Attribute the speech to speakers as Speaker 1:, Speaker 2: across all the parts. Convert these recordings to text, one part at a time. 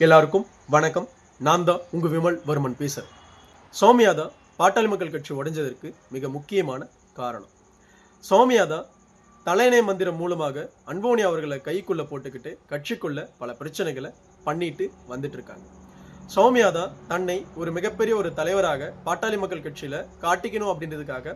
Speaker 1: எல்லாருக்கும் வணக்கம். நான் தான் உங்க விமல் வர்மன் பேசுறேன். சௌமியா தான் பாட்டாளி மக்கள் கட்சி உடைஞ்சதற்கு மிக முக்கியமான காரணம். சௌமியா தான் தலைநை மந்திரம் மூலமாக அன்போனி அவர்களை கைக்குள்ள போட்டுக்கிட்டு கட்சிக்குள்ள பல பிரச்சனைகளை பண்ணிட்டு வந்துட்டு இருக்காங்க. சௌமியா தான் தன்னை ஒரு மிகப்பெரிய ஒரு தலைவராக பாட்டாளி மக்கள் கட்சியில காட்டிக்கணும் அப்படின்றதுக்காக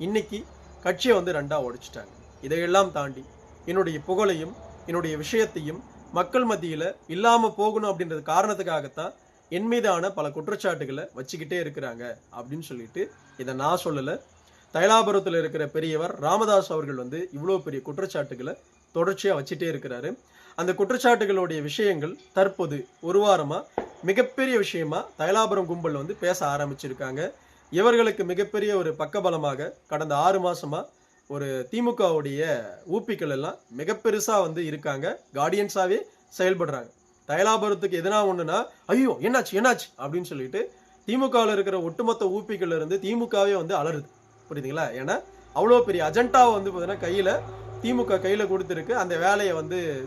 Speaker 1: இன்னைக்கு கட்சியை ரெண்டா உடைச்சிட்டாங்க. இதையெல்லாம் தாண்டி என்னுடைய புகழையும் என்னுடைய விஷயத்தையும் மக்கள் மத்தியில இல்லாம போகணும் அப்படின்றது காரணத்துக்காகத்தான் என் மீதான பல குற்றச்சாட்டுகளை வச்சுக்கிட்டே இருக்கிறாங்க அப்படின்னு சொல்லிட்டு இதை நான் சொல்லல. தைலாபுரத்தில் இருக்கிற பெரியவர் ராமதாஸ் அவர்கள் இவ்வளோ பெரிய குற்றச்சாட்டுகளை தொடர்ச்சியா வச்சுட்டே இருக்கிறாரு. அந்த குற்றச்சாட்டுகளுடைய விஷயங்கள் தற்போது ஒரு வாரமா மிகப்பெரிய விஷயமா தைலாபுரம் கும்பல் பேச ஆரம்பிச்சிருக்காங்க. இவர்களுக்கு மிகப்பெரிய ஒரு பக்கபலமாக கடந்த 6 மாசமா ஒரு திமுகவுடைய ஊப்பிகள் எல்லாம் மிக பெருசா இருக்காங்க. கார்டியன்ஸாவே செயல்படுறாங்க. தைலாபுரத்துக்கு எதனா ஒண்ணுன்னா ஐயோ என்னாச்சு அப்படின்னு சொல்லிட்டு திமுகவில் இருக்கிற ஒட்டுமொத்த ஊப்பிகள் இருந்து திமுகவே அலறுது. புரியுதுங்களா? ஏன்னா அவ்வளோ பெரிய அஜெண்டாவை பார்த்தீங்கன்னா கையில திமுக கையில கொடுத்துருக்கு. அந்த வேலையை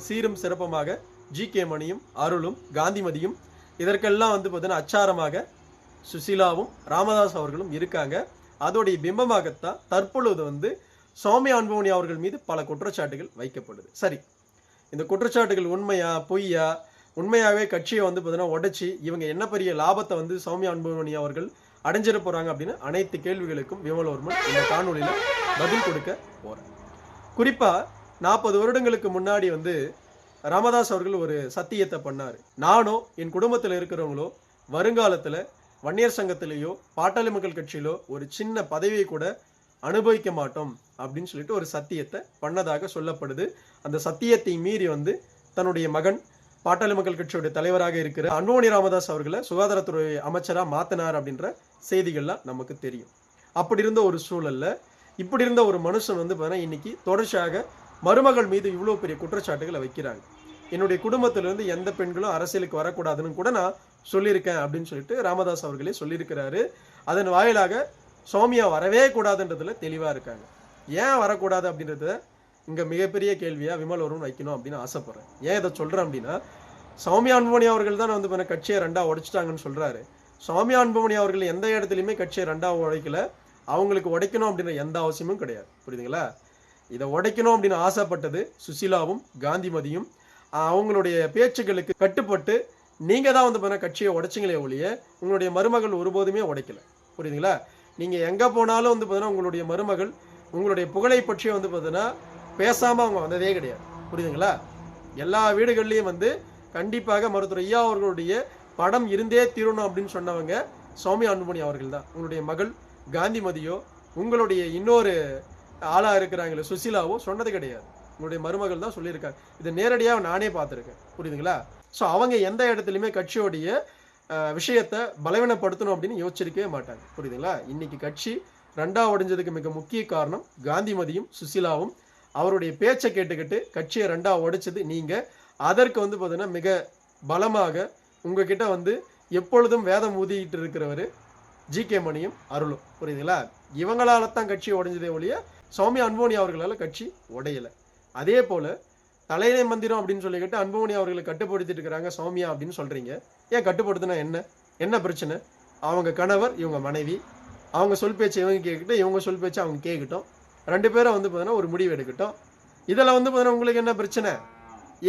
Speaker 1: சீரும் சிறப்பமாக ஜி.கே. மணியும் அருளும் காந்திமதியும் இதற்கெல்லாம் பார்த்தீங்கன்னா அச்சாரமாக சுசீலாவும் ராமதாஸ் அவர்களும் இருக்காங்க. அதோடைய பிம்பமாகத்தான் தற்பொழுது சௌமியா அன்புமணி அவர்கள் மீது பல குற்றச்சாட்டுகள் வைக்கப்படுது. சரி, இந்த குற்றச்சாட்டுகள் உண்மையா பொய்யா? உண்மையாவே கட்சியை பார்த்தீங்கன்னா உடைச்சி இவங்க என்ன பெரிய லாபத்தை சௌமியா அன்புமணி அவர்கள் அடைஞ்சிட போறாங்க அப்படின்னு அனைத்து கேள்விகளுக்கும் விமல்வர்மன் இந்த காணொலியில பதில் கொடுக்க போறேன். குறிப்பா 40 வருடங்களுக்கு முன்னாடி ராமதாஸ் அவர்கள் ஒரு சத்தியத்தை பண்ணாரு. நானோ என் குடும்பத்தில் இருக்கிறவங்களோ வருங்காலத்துல வன்னியர் சங்கத்திலேயோ பாட்டாளி மக்கள் கட்சியிலோ ஒரு சின்ன பதவியை கூட அனுபவிக்க மாட்டோம் அப்படின்னு சொல்லிட்டு ஒரு சத்தியத்தை பண்ணதாக சொல்லப்படுது. அந்த சத்தியத்தை மீறி தன்னுடைய மகன் பாட்டாளி மக்கள் கட்சியோட தலைவராக இருக்கிற அன்புமணி ராமதாஸ் அவர்களை சுகாதாரத்துறை அமைச்சரா மாத்தினார் அப்படின்ற செய்திகள்லாம் நமக்கு தெரியும். அப்படி இருந்த ஒரு சூழல்ல இப்படி இருந்த ஒரு மனுஷன் இன்னைக்கு தொடர்ச்சியாக மருமகள் மீது இவ்வளவு பெரிய குற்றச்சாட்டுகளை வைக்கிறாங்க. என்னுடைய குடும்பத்திலிருந்து எந்த பெண்களும் அரசியலுக்கு வரக்கூடாதுன்னு கூட நான் சொல்லியிருக்கேன் அப்படின்னு சொல்லிட்டு ராமதாஸ் அவர்களே சொல்லியிருக்கிறாரு. அதன் வாயிலாக சௌமியா வரவே கூடாதுன்றதுல தெளிவா இருக்காங்க. ஏன் வரக்கூடாது அப்படின்றத இங்க மிகப்பெரிய கேள்வியா விமல்வர்மன் வைக்கணும் அப்படின்னு ஆசைப்படுறேன். ஏன் இதை சொல்றேன் அப்படின்னா, சௌமியா அன்புமணி அவர்கள் தான் கட்சியை ரெண்டா உடைச்சிட்டாங்கன்னு சொல்றாரு. சௌமியா அன்புமணி அவர்கள் எந்த இடத்துலையுமே கட்சியை ரெண்டா உடைக்கல. அவங்களுக்கு உடைக்கணும் அப்படின்ற எந்த அவசியமும் கிடையாது. புரியுதுங்களா? இதை உடைக்கணும் அப்படின்னு ஆசைப்பட்டது சுசீலாவும் காந்திமதியும். அவங்களுடைய பேச்சுக்களுக்கு கட்டுப்பட்டு நீங்க தான் கட்சியை உடைச்சிங்களே ஒழிய உங்களுடைய மருமகள் ஒருபோதுமே உடைக்கல. புரியுதுங்களா? நீங்க எங்க போனாலும் உங்களுடைய மருமகள் உங்களுடைய புகழை பற்றி பார்த்தீங்கன்னா பேசாம அவங்க வந்ததே கிடையாது. புரியுதுங்களா? எல்லா வீடுகள்லயும் கண்டிப்பாக மருத்துவர் ஐயா அவர்களுடைய படம் இருந்தே தீரணும் அப்படின்னு சொன்னவங்க சௌமியா அன்புமணி அவர்கள் தான். உங்களுடைய மகள் காந்திமதியோ உங்களுடைய இன்னொரு ஆளா இருக்கிறாங்களே சுசீலாவோ சொன்னது கிடையாது. உங்களுடைய மருமகள் தான் சொல்லியிருக்காங்க. இதை நேரடியாக நானே பார்த்துருக்கேன். புரியுதுங்களா? ஸோ அவங்க எந்த இடத்துலையுமே கட்சியோடைய விஷயத்தை பலவீனப்படுத்தணும் அப்படின்னு யோசிச்சிருக்கவே மாட்டாங்க. புரியுதுங்களா? இன்னைக்கு கட்சி ரெண்டா உடைஞ்சதுக்கு மிக முக்கிய காரணம் காந்திமதியும் சுசீலாவும் அவருடைய பேச்சை கேட்டுக்கிட்டு கட்சியை ரெண்டா உடைச்சது நீங்க. அதற்கு பார்த்தீங்கன்னா மிக பலமாக உங்ககிட்ட எப்பொழுதும் வேதம் ஊதிக்கிட்டு இருக்கிறவர் ஜி.கே. மணியும் அருளும். புரியுதுங்களா? இவங்களால தான் கட்சி உடைஞ்சதே ஒழிய சௌமியா அன்புமணி அவர்களால கட்சி உடையல. அதே போல தலைநை மந்திரம் அப்படின்னு சொல்லிக்கிட்டு அன்புமணி அவர்களை கட்டுப்படுத்திட்டு இருக்கிறாங்க சௌமியா அப்படின்னு சொல்றீங்க. ஏன் கட்டுப்படுத்தினா என்ன பிரச்சனை? அவங்க கணவர் இவங்க மனைவி, அவங்க சொல் பேச்சு இவங்க கேட்கட்டும், இவங்க சொல் பேச்சு அவங்க கேட்கட்டும். 2 பேரும் பார்த்தீங்கன்னா ஒரு முடிவு எடுக்கட்டும். இதில் பார்த்தீங்கன்னா உங்களுக்கு என்ன பிரச்சனை?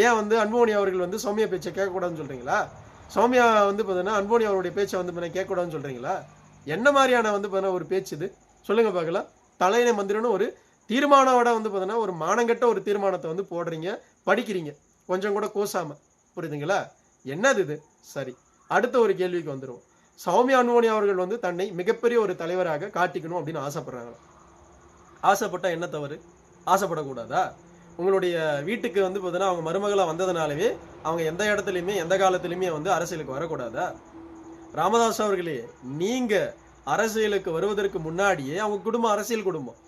Speaker 1: ஏன் அன்புமணி அவர்கள் சௌமியா பேச்சை கேட்கக்கூடாதுன்னு சொல்றீங்களா? சௌமியா பார்த்தீங்கன்னா அன்புமணி அவருடைய பேச்சை கேட்கக்கூடாதுன்னு சொல்றீங்களா? என்ன மாதிரியான பார்த்தீங்கன்னா ஒரு பேச்சு இது சொல்லுங்க பார்க்கலாம். தலைநை மந்திரம்னு ஒரு தீர்மானோட பார்த்தீங்கன்னா ஒரு மானங்கட்ட ஒரு தீர்மானத்தை போடுறீங்க, படிக்கிறீங்க கொஞ்சம் கூட கோசாம. புரியுதுங்களா? என்னது இது? சரி, அடுத்த ஒரு கேள்விக்கு வந்துடுவோம். சௌமியா அன்புமணி அவர்கள் தன்னை மிகப்பெரிய ஒரு தலைவராக காட்டிக்கணும் அப்படின்னு ஆசைப்படுறாங்க. ஆசைப்பட்டா என்ன தவறு? ஆசைப்படக்கூடாதா? உங்களுடைய வீட்டுக்கு பார்த்தீங்கன்னா அவங்க மருமகளா வந்ததுனாலவே அவங்க எந்த இடத்துலையுமே எந்த காலத்திலுமே அரசியலுக்கு வரக்கூடாதா? ராமதாஸ் அவர்களே, நீங்க அரசியலுக்கு வருவதற்கு முன்னாடியே அவங்க குடும்பம் அரசியல் குடும்பம்.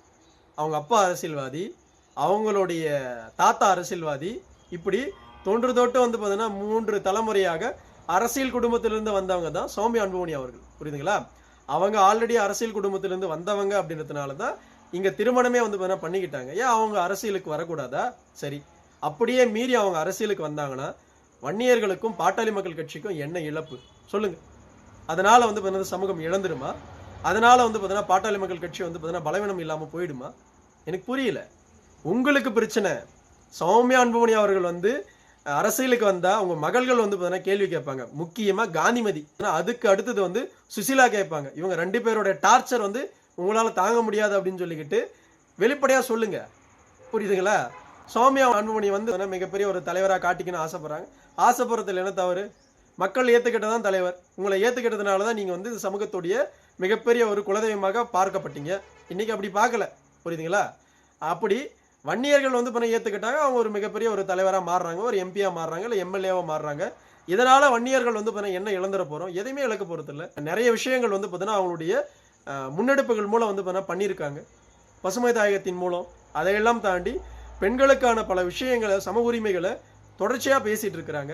Speaker 1: அவங்க அப்பா அரசியல்வாதி, அவங்களுடைய தாத்தா அரசியல்வாதி, இப்படி தொன்று தொட்டு பார்த்தீங்கன்னா 3 தலைமுறையாக அரசியல் குடும்பத்திலிருந்து வந்தவங்க தான் சௌமியா அன்புமணி அவர்கள். புரியுதுங்களா? அவங்க ஆல்ரெடி அரசியல் குடும்பத்திலிருந்து வந்தவங்க அப்படின்றதுனால தான் இங்க திருமணமே பண்ணிக்கிட்டாங்க. ஏன் அவங்க அரசியலுக்கு வரக்கூடாதா? சரி, அப்படியே மீறி அவங்க அரசியலுக்கு வந்தாங்கன்னா வன்னியர்களுக்கும் பாட்டாளி மக்கள் கட்சிக்கும் என்ன இழப்பு சொல்லுங்க? அதனால வந்து பார்த்தீங்கன்னா சமூகம் இழந்துருமா? அதனால வந்து பார்த்தீங்கன்னா பாட்டாளி மக்கள் கட்சி வந்து பார்த்தீங்கன்னா பலவீனம் இல்லாமல் போயிடுமா? எனக்கு புரியல. உங்களுக்கு பிரச்சனை. சௌமியா அன்புமணி அவர்கள் வந்து அரசியலுக்கு வந்தா உங்க மகள்கள் வந்து பார்த்தீங்கன்னா கேள்வி கேட்பாங்க. முக்கியமா காந்திமதி. அதுக்கு அடுத்தது வந்து சுசிலா கேட்பாங்க. இவங்க 2 பேரோட டார்ச்சர் வந்து உங்களால தாங்க முடியாது அப்படின்னு சொல்லிக்கிட்டு வெளிப்படையா சொல்லுங்க. புரியுதுங்களா? சௌமியா அன்புமணி வந்து மிகப்பெரிய ஒரு தலைவராக காட்டிக்கணும்னு ஆசைப்படுறாங்க. ஆசைப்படுறதுல என்ன தவறு? மக்கள் ஏற்றுக்கிட்டதான் தலைவர். உங்களை ஏற்றுக்கிட்டதுனால தான் நீங்கள் வந்து சமூகத்துடைய மிகப்பெரிய ஒரு குலதெய்வமாக பார்க்கப்பட்டீங்க. இன்னைக்கு அப்படி பார்க்கல. புரியுதுங்களா? அப்படி வன்னியர்கள் வந்து பண்ண ஏற்றுக்கிட்டாங்க. அவங்க ஒரு மிகப்பெரிய ஒரு தலைவராக மாறுறாங்க, ஒரு எம்பியாக மாறுறாங்க, இல்லை எம்எல்ஏவாக மாறுறாங்க. இதனால வன்னியர்கள் வந்து பார்த்தீங்கன்னா என்ன இழந்துட போகிறோம்? எதையுமே இழக்க போகிறது இல்லை. நிறைய விஷயங்கள் வந்து பார்த்தீங்கன்னா அவங்களுடைய முன்னெடுப்புகள் மூலம் வந்து பார்த்தீங்கன்னா பண்ணியிருக்காங்க. பசுமை தாயகத்தின் மூலம் அதையெல்லாம் தாண்டி பெண்களுக்கான பல விஷயங்களை, சம உரிமைகளை தொடர்ச்சியாக பேசிகிட்டு இருக்கிறாங்க.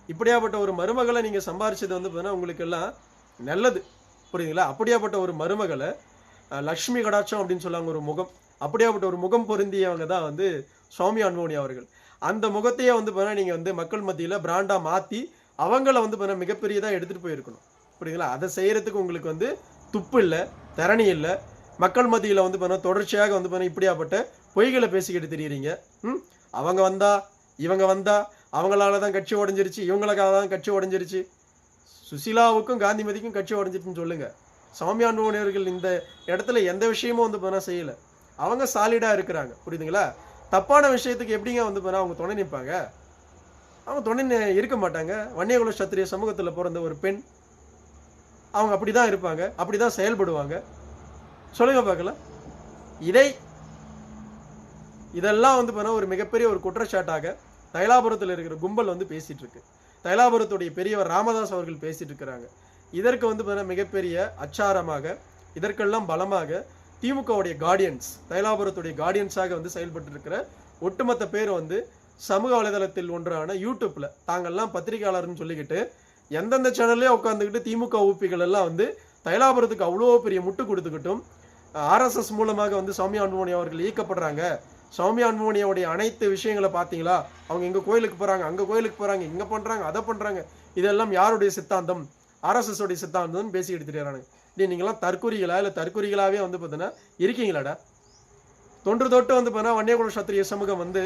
Speaker 1: இப்படியாப்பட்ட ஒரு மருமகளை நீங்கள் சம்பாரிச்சது வந்து பார்த்தீங்கன்னா உங்களுக்கு எல்லாம் நல்லது. புரியுதுங்களா? அப்படியாப்பட்ட ஒரு மருமகளை லக்ஷ்மி கடாட்சம் அப்படின்னு சொல்லுவாங்க ஒரு முகம். அப்படியாப்பட்ட ஒரு முகம் பொருந்தியவங்க தான் வந்து சௌமியா அன்புமணி அவர்கள். அந்த முகத்தையே வந்து பார்த்தீங்கன்னா நீங்கள் வந்து மக்கள் மத்தியில் பிராண்டாக மாற்றி அவங்கள வந்து பார்த்தீங்கன்னா மிகப்பெரியதாக எடுத்துகிட்டு போயிருக்கணும். புரியுதுங்களா? அதை செய்கிறதுக்கு உங்களுக்கு வந்து துப்பு இல்லை, திறனி இல்லை. மக்கள் மத்தியில் வந்து பார்த்தீங்கன்னா தொடர்ச்சியாக வந்து பார்த்தீங்கன்னா இப்படியாப்பட்ட பொய்களை பேசிக்கிட்டு தெரியுறீங்க. அவங்க வந்தா இவங்க வந்தா அவங்களால தான் கட்சி உடஞ்சிருச்சு, இவங்களுக்காக தான் கட்சி உடஞ்சிருச்சு. சுசிலாவுக்கும் காந்திமதிக்கும் கட்சி உடஞ்சிருச்சுன்னு சொல்லுங்க. சௌமியா அன்புமணி அவர்கள் இந்த இடத்துல எந்த விஷயமும் வந்து பார்த்தீங்கன்னா செய்யலை. அவங்க சாலிடாக இருக்கிறாங்க. புரியுதுங்களா? தப்பான விஷயத்துக்கு எப்படிங்க வந்து பார்த்தீங்கன்னா அவங்க துணை நிற்பாங்க? அவங்க துணை இருக்க மாட்டாங்க. வன்னியகுல சத்திரிய சமூகத்தில் பிறந்த ஒரு பெண், அவங்க அப்படி தான் இருப்பாங்க, அப்படி தான் செயல்படுவாங்க. சொல்லுங்க பார்க்கலாம். இதெல்லாம் வந்து பார்த்தீங்கன்னா ஒரு மிகப்பெரிய ஒரு குற்றச்சாட்டாக தைலாபுரத்தில் இருக்கிற கும்பல் வந்து பேசிட்டு இருக்கு. தைலாபுரத்துடைய பெரியவர் ராமதாஸ் அவர்கள் பேசிட்டு இருக்கிறாங்க. இதற்கு வந்து பார்த்தீங்கன்னா மிகப்பெரிய அச்சாரமாக, இதற்கெல்லாம் பலமாக திமுகவுடைய கார்டியன்ஸ், தைலாபுரத்துடைய கார்டியன்ஸாக வந்து செயல்பட்டு இருக்கிற ஒட்டுமொத்த பேர் வந்து சமூக வலைதளத்தில் ஒன்றான யூடியூப்ல தாங்கள்லாம் பத்திரிகையாளர்னு சொல்லிக்கிட்டு எந்தெந்த சேனல்லே உட்காந்துக்கிட்டு திமுக ஊப்பிகள் எல்லாம் வந்து தைலாபுரத்துக்கு அவ்வளோ பெரிய முட்டு கொடுத்துக்கிட்டும் ஆர்எஸ்எஸ் மூலமாக வந்து சௌமியா அன்புமணி அவர்கள் இயக்கப்படுறாங்க. சௌமியா அன்புமணியோடைய அனைத்து விஷயங்களை பார்த்தீங்களா? அவங்க இங்கே கோயிலுக்கு போகிறாங்க, அங்கே கோயிலுக்கு போகிறாங்க, இங்கே பண்ணுறாங்க, அதை பண்ணுறாங்க. இதெல்லாம் யாருடைய சித்தாந்தம்? ஆர்எஸ்எஸ் உடைய சித்தாந்தம்னு பேசிக்கிட்டு தெரியாறாங்க. நீங்களாம் தற்கொலைகளா இல்லை தற்கொலைகளாகவே வந்து பார்த்தீங்கன்னா இருக்கீங்களாடா? தொன்று தொட்டு வந்து பார்த்தீங்கன்னா வன்னியகுல சத்திரிய சமூகம் வந்து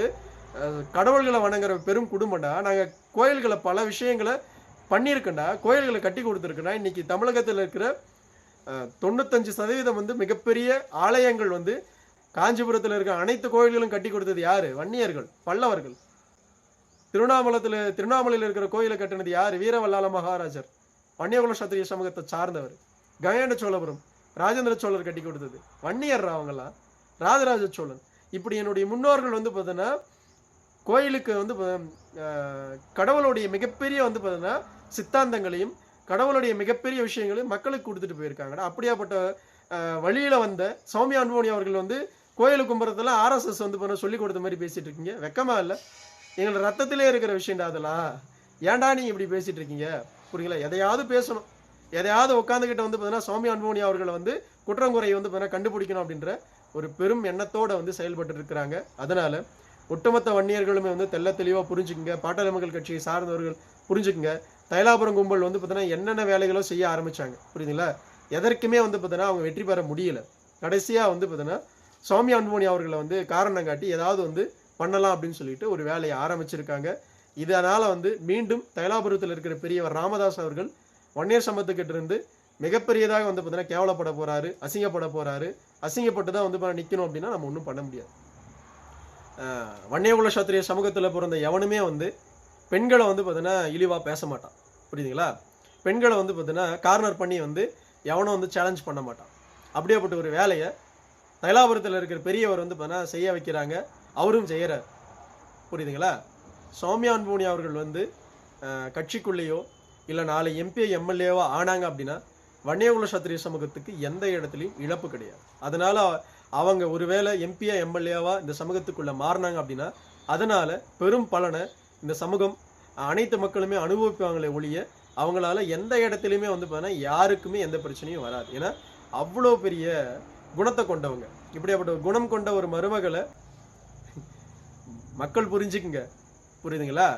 Speaker 1: கடவுள்களை வணங்குற பெரும் குடும்பம்டா. நாங்கள் கோயில்களை பல விஷயங்களை பண்ணியிருக்கேன்டா, கோயில்களை கட்டி கொடுத்துருக்கேன்டா. இன்னைக்கு தமிழகத்தில் இருக்கிற 95% வந்து மிகப்பெரிய ஆலயங்கள் வந்து காஞ்சிபுரத்தில் இருக்கிற அனைத்து கோயில்களும் கட்டி கொடுத்தது யாரு? வன்னியர்கள், பல்லவர்கள். திருவண்ணாமலையில் இருக்கிற கோயிலை கட்டினது யாரு? வீரவல்லால மகாராஜர், வன்னியகுல சத்திரிய சமூகத்தை சார்ந்தவர். கங்கைண்ட சோழபுரம் ராஜேந்திர சோழர் கட்டி கொடுத்தது வன்னியர். அவங்கெல்லாம் ராஜராஜ சோழன். இப்படி என்னுடைய முன்னோர்கள் வந்து பார்த்தீங்கன்னா கோயிலுக்கு வந்து கடவுளுடைய மிகப்பெரிய வந்து பார்த்தீங்கன்னா சித்தாந்தங்களையும் கடவுளுடைய மிகப்பெரிய விஷயங்களையும் மக்களுக்கு கொடுத்துட்டு போயிருக்காங்கடா. அப்படியாப்பட்ட வழியில வந்த சௌமியா அன்புமணி அவர்கள் வந்து கோயிலுக்கு கும்புறதுல ஆர்எஸ்எஸ் வந்து சொல்லி கொடுத்த மாதிரி பேசிட்டு இருக்கீங்க. வெக்கமா இல்லை? எங்களோட ரத்தத்திலே இருக்கிற விஷயம்டா அதெல்லாம். ஏன்டா நீங்க இப்படி பேசிட்டு இருக்கீங்க? புரியுங்களா? எதையாவது பேசணும், எதையாவது உட்காந்துக்கிட்ட வந்து பார்த்தீங்கன்னா சௌமியா அன்புமணி அவர்களை வந்து குற்றங்குறை வந்து பார்த்தீங்கன்னா கண்டுபிடிக்கணும் அப்படின்ற ஒரு பெரும் எண்ணத்தோட வந்து செயல்பட்டு இருக்கிறாங்க. அதனால ஒட்டுமொத்த வன்னியர்களுமே வந்து தெல்ல தெளிவாக புரிஞ்சுக்குங்க. பாட்டாளி மக்கள் கட்சியை சார்ந்தவர்கள் புரிஞ்சுக்குங்க. தைலாபுரம் கும்பல் வந்து பார்த்தீங்கன்னா என்னென்ன வேலைகளோ செய்ய ஆரம்பிச்சாங்க. புரியுதுங்களா? எதற்குமே வந்து பார்த்தீங்கன்னா அவங்க வெற்றி பெற முடியல. கடைசியாக வந்து பார்த்தீங்கன்னா சௌமியா அன்புமணி அவர்களை வந்து காரணம் காட்டி ஏதாவது வந்து பண்ணலாம் அப்படின்னு சொல்லிட்டு ஒரு வேலையை ஆரம்பிச்சிருக்காங்க. இதனால் வந்து மீண்டும் தைலாபுரத்தில் இருக்கிற பெரியவர் ராமதாஸ் அவர்கள் வன்னியர் சமூகத்துக்கிட்ட இருந்து மிகப்பெரியதாக வந்து பார்த்தீங்கன்னா கேவலப்பட போறாரு, அசிங்கப்பட போறாரு. அசிங்கப்பட்டு தான் வந்து நிற்கணும் அப்படின்னா நம்ம ஒன்றும் பண்ண முடியாது. வன்னியகுல சத்திரிய சமூகத்தில் பிறந்த எவனுமே வந்து பெண்களை வந்து பார்த்தீங்கன்னா இழிவாக பேச மாட்டான். புரியுதுங்களா? பெண்களை வந்து பார்த்தீங்கன்னா கார்னர் பண்ணி வந்து எவனும் வந்து சேலஞ்ச் பண்ண மாட்டான். அப்படியேப்பட்ட ஒரு வேலையை தைலாபுரத்தில் இருக்கிற பெரியவர் வந்து பார்த்தீங்கன்னா செய்ய வைக்கிறாங்க. அவரும் செய்கிறார். புரியுதுங்களா? சௌமியா அன்புமணி அவர்கள் வந்து கட்சிக்குள்ளேயோ இல்லை நாளை எம்பி எம்எல்ஏவோ ஆனாங்க அப்படின்னா வன்னியகுல சத்திரிய சமூகத்துக்கு எந்த இடத்துலையும் இழப்பு கிடையாது. அதனால அவங்க ஒருவேளை எம்பியா எம்எல்ஏவா இந்த சமூகத்துக்குள்ள மாறினாங்க அப்படின்னா அதனால பெரும் பலனை இந்த சமூகம் அனைத்து மக்களுமே அனுபவிப்பாங்களே ஒழிய அவங்களால எந்த இடத்துலையுமே வந்து பார்த்தீங்கன்னா யாருக்குமே எந்த பிரச்சனையும் வராது. ஏன்னா அவ்வளோ பெரிய குணத்தை கொண்டவங்க. இப்படியாப்பட்ட குணம் கொண்ட ஒரு மருமகளை மக்கள் புரிஞ்சுக்குங்க. புரியுதுங்களா?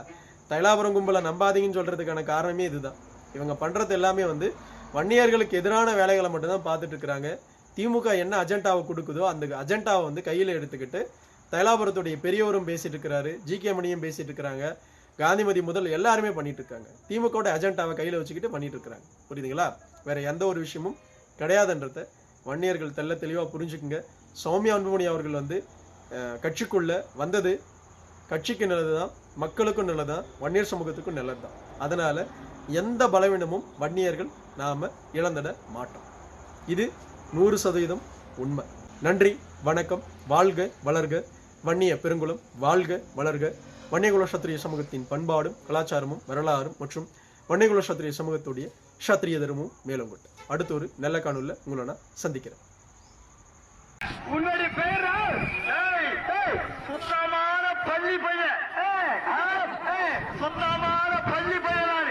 Speaker 1: தைலாபுரம் கும்பலை நம்பாதீங்கன்னு சொல்றதுக்கான காரணமே இதுதான். இவங்க பண்றது எல்லாமே வந்து வன்னியர்களுக்கு எதிரான வேலைகளை மட்டும்தான் பார்த்துட்டு இருக்கிறாங்க. திமுக என்ன அஜெண்டாவை கொடுக்குதோ அந்த அஜெண்டாவை வந்து கையில் எடுத்துக்கிட்டு தைலாபுரத்துடைய பெரியவரும் பேசிட்டு இருக்கிறாரு, ஜி.கே. மணியும் பேசிட்டு இருக்கிறாங்க, காந்திமதி முதல் எல்லாருமே பண்ணிட்டு இருக்காங்க. திமுகவோட அஜெண்டாவை கையில் வச்சுக்கிட்டு பண்ணிட்டு இருக்கிறாங்க. புரியுதுங்களா? வேற எந்த ஒரு விஷயமும் கிடையாதுன்றத வன்னியர்கள் தெல்ல தெளிவாக புரிஞ்சுக்குங்க. சௌமியா அன்புமணி அவர்கள் வந்து கட்சிக்குள்ள வந்தது கட்சிக்கு நல்லதுதான், மக்களுக்கும் நல்லதுதான், வன்னியர் சமூகத்துக்கும் நல்லதுதான். அதனால எந்த பலவீனமும் வன்னியர்கள் நாம இழந்துட மாட்டோம். இது 100% உண்மை. நன்றி, வணக்கம். வாழ்க வளர்க வன்னிய பெருங்குளம், வாழ்க வளர்க வன்னியகுல சத்திரிய சமூகத்தின் பண்பாடும் கலாச்சாரமும் வரலாறும் மற்றும் வன்னியகுல சத்திரிய சமூகத்துடைய சத்திரிய தர்மமும் மேலும் கொண்டு அடுத்த ஒரு நல்ல காணொலியில உங்களை நான் சந்திக்கிறேன்.
Speaker 2: உன்னுடைய பேர் சுத்தமான பள்ளி பையன், சுத்தமான பள்ளி பையன்.